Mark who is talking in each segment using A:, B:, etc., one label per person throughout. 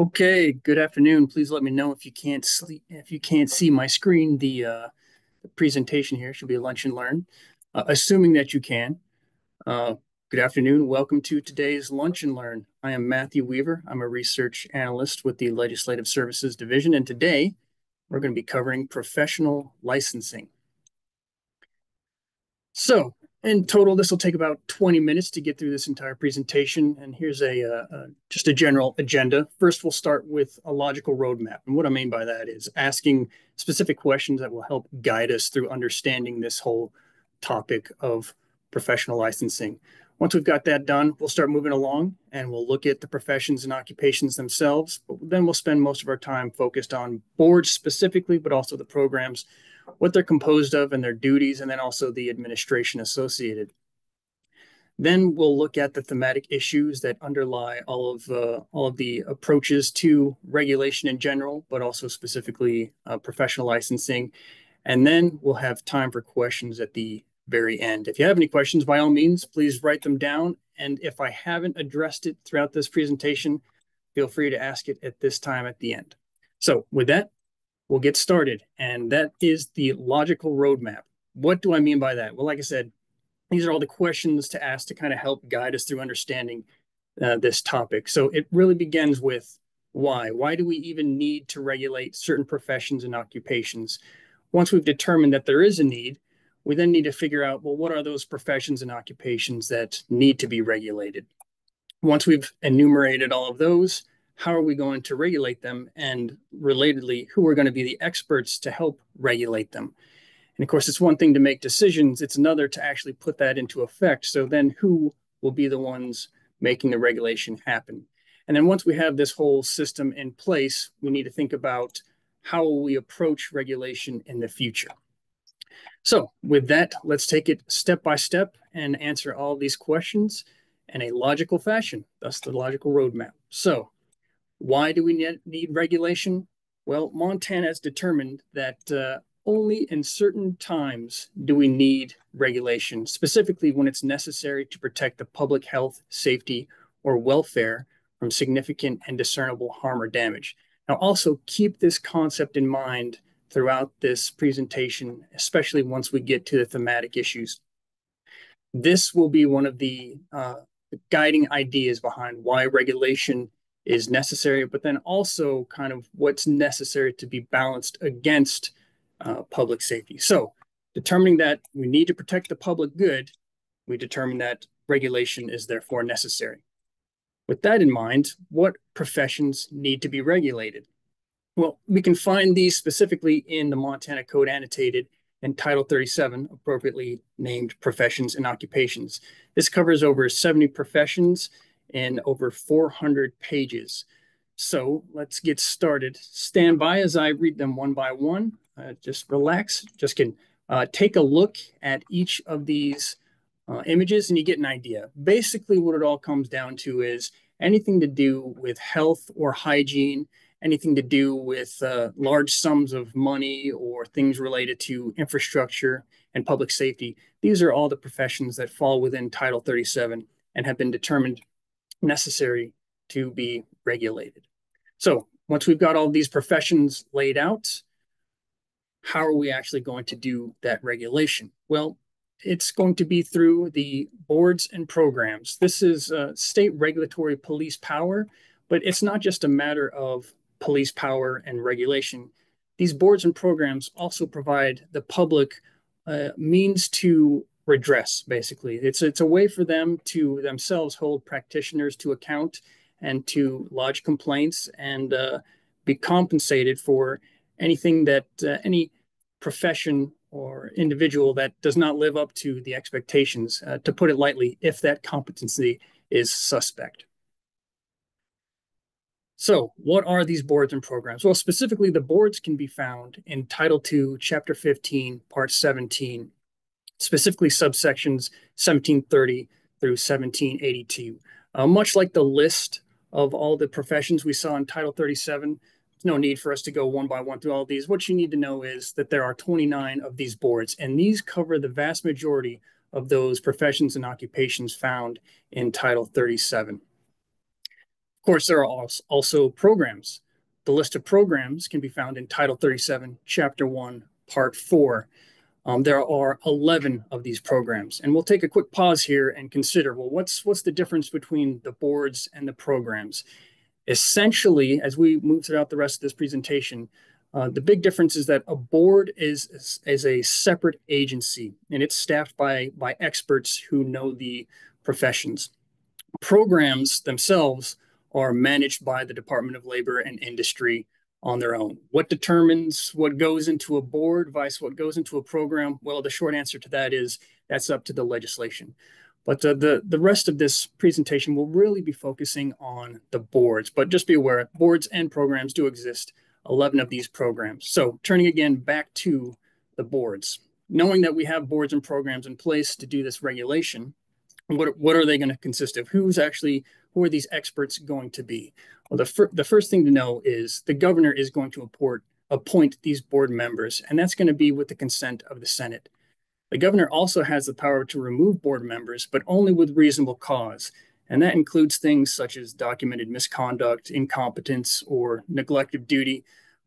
A: Okay, good afternoon. Please let me know if you can't see my screen. The presentation here should be lunch and learn. Assuming that you can. Uh, Good afternoon. Welcome to today's lunch and learn. I am Matthew Weaver. I'm a research analyst with the Legislative Services Division, and today we're going to be covering professional licensing. So, in total, this will take about 20 minutes to get through this entire presentation. And here's just a general agenda. First, we'll start with a logical roadmap. And what I mean by that is asking specific questions that will help guide us through understanding this whole topic of professional licensing. Once we've got that done, we'll start moving along and we'll look at the professions and occupations themselves. But then we'll spend most of our time focused on boards specifically, but also the programs, what they're composed of and their duties, and then also the administration associated. Then we'll look at the thematic issues that underlie all of the approaches to regulation in general, but also specifically professional licensing. And then we'll have time for questions at the very end. If you have any questions, by all means, please write them down. And if I haven't addressed it throughout this presentation, feel free to ask it at this time at the end. So with that, we'll get started. And that is the logical roadmap. What do I mean by that? Well, like I said, these are all the questions to ask to kind of help guide us through understanding this topic. So it really begins with why. Why do we even need to regulate certain professions and occupations? Once we've determined that there is a need, we then need to figure out, well, what are those professions and occupations that need to be regulated? Once we've enumerated all of those, how are we going to regulate them? And relatedly, who are going to be the experts to help regulate them? And of course, it's one thing to make decisions, it's another to actually put that into effect. So then who will be the ones making the regulation happen? And then once we have this whole system in place, we need to think about how will we approach regulation in the future. So with that, let's take it step by step and answer all these questions in a logical fashion. That's the logical roadmap. So why do we need regulation? Well, Montana has determined that only in certain times do we need regulation, specifically when it's necessary to protect the public health, safety, or welfare from significant and discernible harm or damage. Now, also keep this concept in mind throughout this presentation, especially once we get to the thematic issues. This will be one of the guiding ideas behind why regulation is necessary, but then also kind of what's necessary to be balanced against public safety. So determining that we need to protect the public good, we determine that regulation is therefore necessary. With that in mind, what professions need to be regulated? Well, we can find these specifically in the Montana Code annotated in Title 37, appropriately named Professions and Occupations. This covers over 70 professions in over 400 pages. So let's get started. Stand by as I read them one by one. Just relax. Just can take a look at each of these images and you get an idea. Basically, what it all comes down to is anything to do with health or hygiene, anything to do with large sums of money or things related to infrastructure and public safety. These are all the professions that fall within Title 37 and have been determined necessary to be regulated. So once we've got all these professions laid out, how are we actually going to do that regulation? Well, it's going to be through the boards and programs. This is state regulatory police power, but it's not just a matter of police power and regulation. These boards and programs also provide the public means to redress, basically. It's a way for them to themselves hold practitioners to account and to lodge complaints and be compensated for anything that any profession or individual that does not live up to the expectations, to put it lightly, if that competency is suspect. So what are these boards and programs? Well, specifically, the boards can be found in Title II, Chapter 15, Part 17, specifically subsections 1730 through 1782. Much like the list of all the professions we saw in Title 37, there's no need for us to go one by one through all of these. What you need to know is that there are 29 of these boards, and these cover the vast majority of those professions and occupations found in Title 37. Of course, there are also programs. The list of programs can be found in Title 37, Chapter 1, Part 4. There are 11 of these programs. And we'll take a quick pause here and consider, well, what's the difference between the boards and the programs? Essentially, as we move throughout the rest of this presentation, the big difference is that a board is a separate agency, and it's staffed by experts who know the professions. Programs themselves are managed by the Department of Labor and Industry on their own. What determines what goes into a board versus what goes into a program? Well, the short answer to that is that's up to the legislation. But the rest of this presentation will really be focusing on the boards. But just be aware, boards and programs do exist, 11 of these programs. So turning again back to the boards, knowing that we have boards and programs in place to do this regulation, what are they going to consist of? Who are these experts going to be? Well, the first thing to know is the governor is going to appoint these board members, and that's going to be with the consent of the Senate. The governor also has the power to remove board members, but only with reasonable cause. And that includes things such as documented misconduct, incompetence, or neglect of duty.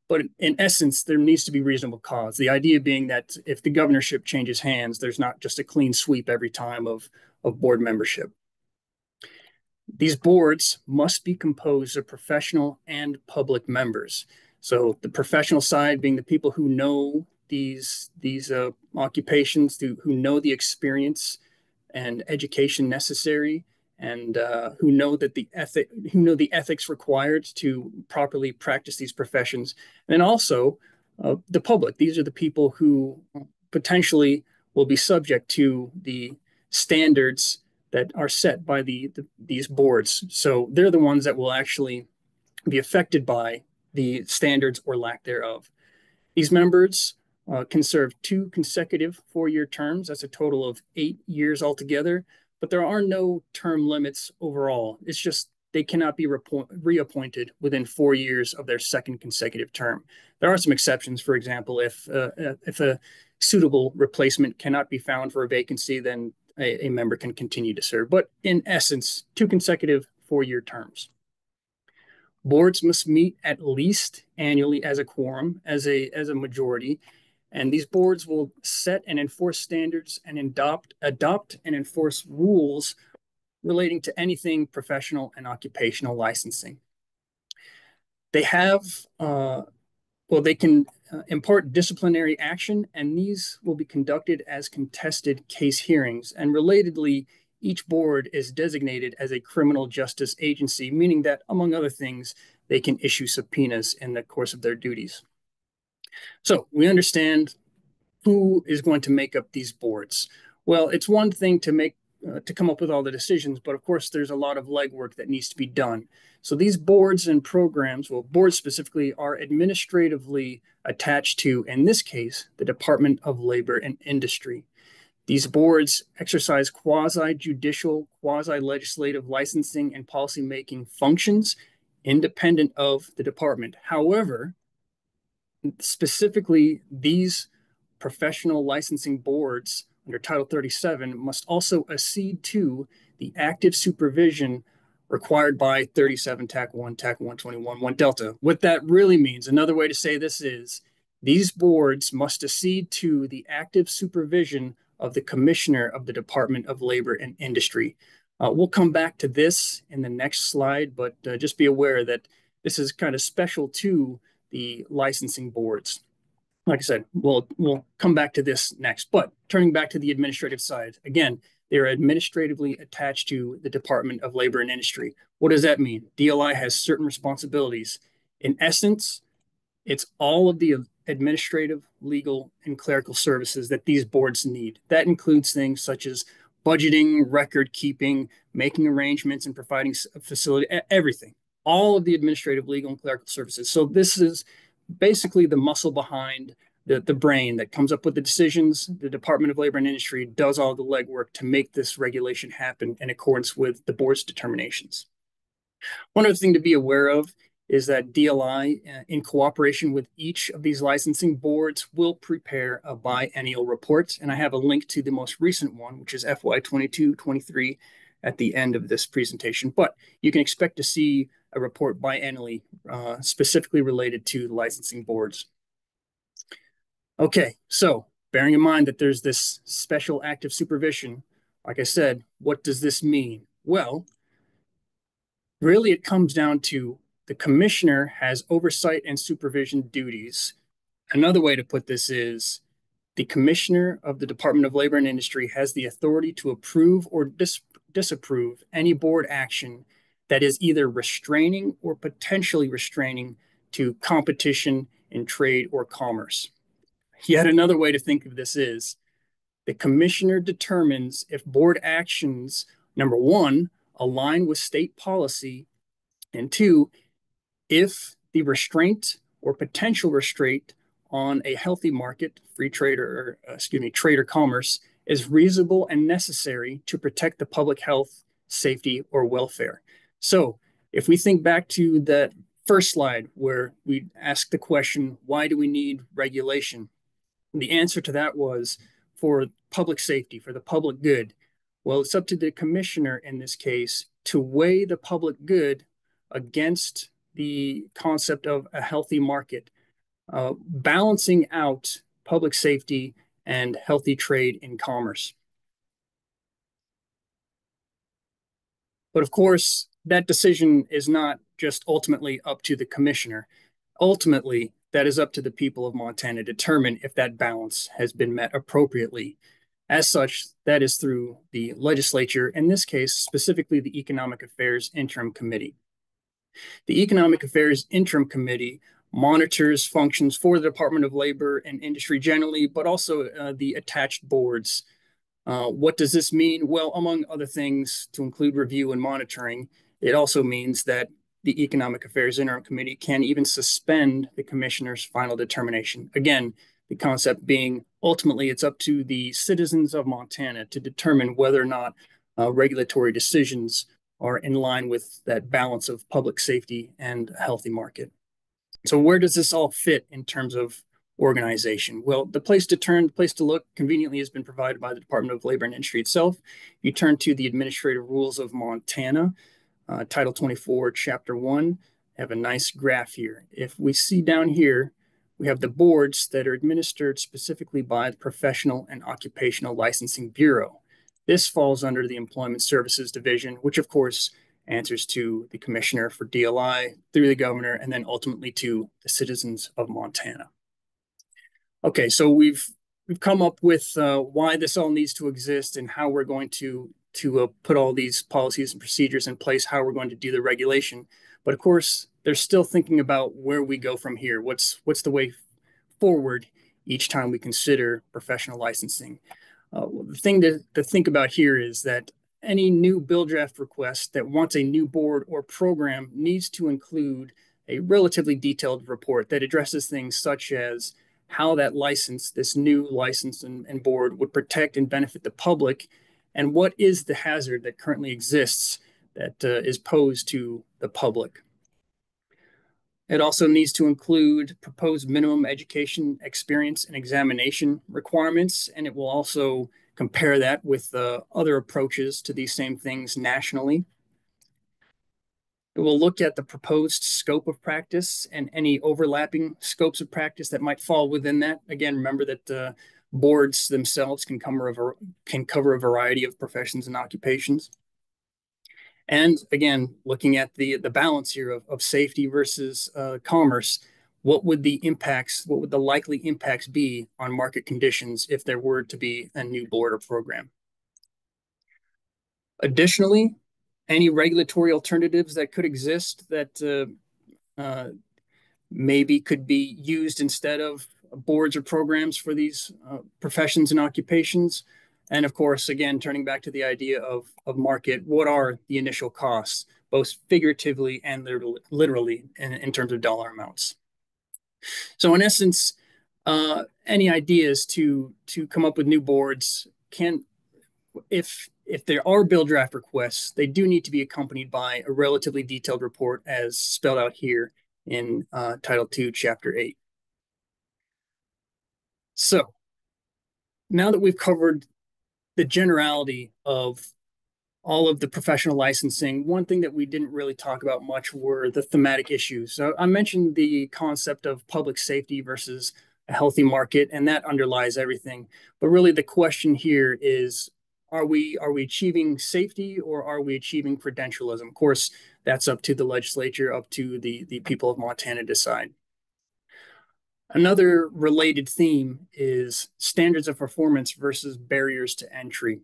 A: But in essence, there needs to be reasonable cause. The idea being that if the governorship changes hands, there's not just a clean sweep every time of board membership. These boards must be composed of professional and public members. So the professional side being the people who know these occupations, who know the experience and education necessary, and who know the ethics required to properly practice these professions. And then also the public. These are the people who potentially will be subject to the standards that are set by these boards. So they're the ones that will actually be affected by the standards or lack thereof. These members can serve 2 consecutive 4-year terms. That's a total of 8 years altogether. But there are no term limits overall. It's just they cannot be reappointed within 4 years of their second consecutive term. There are some exceptions. For example, if a suitable replacement cannot be found for a vacancy, then a member can continue to serve. But in essence, 2 consecutive 4-year terms. Boards must meet at least annually as a quorum, as a majority, and these boards will set and enforce standards and adopt and enforce rules relating to anything professional and occupational licensing. They can impart disciplinary action, and these will be conducted as contested case hearings. And relatedly, each board is designated as a criminal justice agency, meaning that, among other things, they can issue subpoenas in the course of their duties. So we understand who is going to make up these boards. Well, it's one thing to come up with all the decisions, but of course there's a lot of legwork that needs to be done. So these boards and programs, well, boards specifically, are administratively attached to, in this case, the Department of Labor and Industry. These boards exercise quasi-judicial, quasi-legislative licensing and policymaking functions independent of the department. However, specifically, these professional licensing boards under Title 37 must also accede to the active supervision required by 37 TAC 1, TAC 121, 1 Delta. What that really means, another way to say this is, these boards must accede to the active supervision of the Commissioner of the Department of Labor and Industry. We'll come back to this in the next slide, but just be aware that this is kind of special to the licensing boards. Like I said, we'll come back to this next. But turning back to the administrative side, again, they're administratively attached to the Department of Labor and Industry. What does that mean? DLI has certain responsibilities. In essence, it's all of the administrative, legal, and clerical services that these boards need. That includes things such as budgeting, record keeping, making arrangements, and providing a facility, everything. All of the administrative, legal, and clerical services. So this is basically the muscle behind the brain that comes up with the decisions. The Department of Labor and Industry does all the legwork to make this regulation happen in accordance with the board's determinations. One other thing to be aware of is that DLI, in cooperation with each of these licensing boards, will prepare a biennial report. And I have a link to the most recent one, which is FY 22-23 at the end of this presentation. But you can expect to see a report biannually, specifically related to the licensing boards. Okay, so bearing in mind that there's this special active supervision, like I said, what does this mean? Well, really it comes down to the commissioner has oversight and supervision duties. Another way to put this is the commissioner of the Department of Labor and Industry has the authority to approve or disapprove any board action that is either restraining or potentially restraining to competition in trade or commerce. Yet another way to think of this is the commissioner determines if board actions, number one, align with state policy, and two, if the restraint or potential restraint on a healthy market, free trade or trade or commerce, is reasonable and necessary to protect the public health, safety, or welfare. So if we think back to that first slide where we asked the question, why do we need regulation? The answer to that was for public safety, for the public good. Well, it's up to the commissioner in this case to weigh the public good against the concept of a healthy market, balancing out public safety and healthy trade in commerce. But of course, that decision is not just ultimately up to the commissioner. Ultimately, that is up to the people of Montana to determine if that balance has been met appropriately. As such, that is through the legislature, in this case, specifically the Economic Affairs Interim Committee. The Economic Affairs Interim Committee monitors functions for the Department of Labor and Industry generally, but also the attached boards. What does this mean? Well, among other things, to include review and monitoring, it also means that the Economic Affairs Interim Committee can even suspend the commissioner's final determination. Again, the concept being ultimately it's up to the citizens of Montana to determine whether or not regulatory decisions are in line with that balance of public safety and a healthy market. So where does this all fit in terms of organization? Well, the place to turn, the place to look conveniently has been provided by the Department of Labor and Industry itself. You turn to the Administrative Rules of Montana, Title 24, Chapter 1, have a nice graph here. If we see down here, we have the boards that are administered specifically by the Professional and Occupational Licensing Bureau. This falls under the Employment Services Division, which of course answers to the commissioner for DLI through the governor, and then ultimately to the citizens of Montana. Okay, so we've come up with why this all needs to exist and how we're going to put all these policies and procedures in place, how we're going to do the regulation. But of course, they're still thinking about where we go from here. What's the way forward each time we consider professional licensing? The thing to think about here is that any new bill draft request that wants a new board or program needs to include a relatively detailed report that addresses things such as how that license, this new license and board, would protect and benefit the public, and what is the hazard that currently exists that is posed to the public. It also needs to include proposed minimum education, experience, and examination requirements, and it will also compare that with other approaches to these same things nationally. It will look at the proposed scope of practice and any overlapping scopes of practice that might fall within that. Again, remember that boards themselves can cover a variety of professions and occupations. And again, looking at the balance here of safety versus commerce, what would the likely impacts be on market conditions if there were to be a new board or program? Additionally, any regulatory alternatives that could exist that maybe could be used instead of boards or programs for these professions and occupations. And of course, again, turning back to the idea of market, what are the initial costs, both figuratively and literally in terms of dollar amounts? So in essence, any ideas to come up with new boards if there are bill draft requests, they do need to be accompanied by a relatively detailed report as spelled out here in Title II, Chapter 8. So now that we've covered the generality of all of the professional licensing. One thing that we didn't really talk about much were the thematic issues. So I mentioned the concept of public safety versus a healthy market, and that underlies everything. But really, the question here is, are we achieving safety or are we achieving credentialism? Of course, that's up to the legislature, up to the people of Montana to decide. Another related theme is standards of performance versus barriers to entry.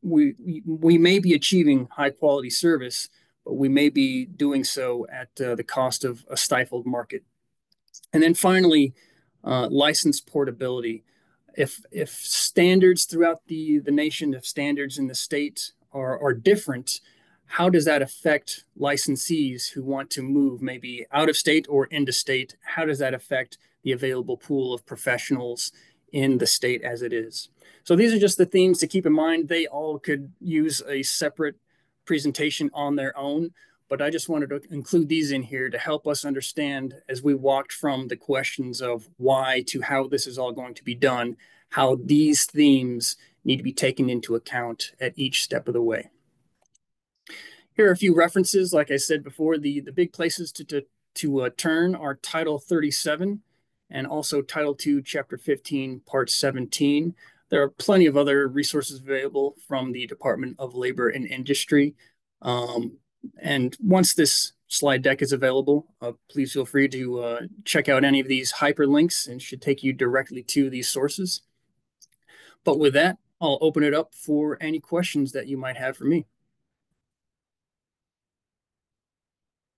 A: We may be achieving high quality service, but we may be doing so at the cost of a stifled market. And then finally, license portability. If standards throughout the nation, if standards in the state are different, how does that affect licensees who want to move maybe out of state or into state? How does that affect the available pool of professionals in the state as it is? So these are just the themes to keep in mind. They all could use a separate presentation on their own, but I just wanted to include these in here to help us understand as we walked from the questions of why to how this is all going to be done, how these themes need to be taken into account at each step of the way. Here are a few references. Like I said before, the big places to turn are Title 37 and also Title 2, Chapter 15, Part 17. There are plenty of other resources available from the Department of Labor and Industry. And once this slide deck is available, please feel free to check out any of these hyperlinks and should take you directly to these sources. But with that, I'll open it up for any questions that you might have for me.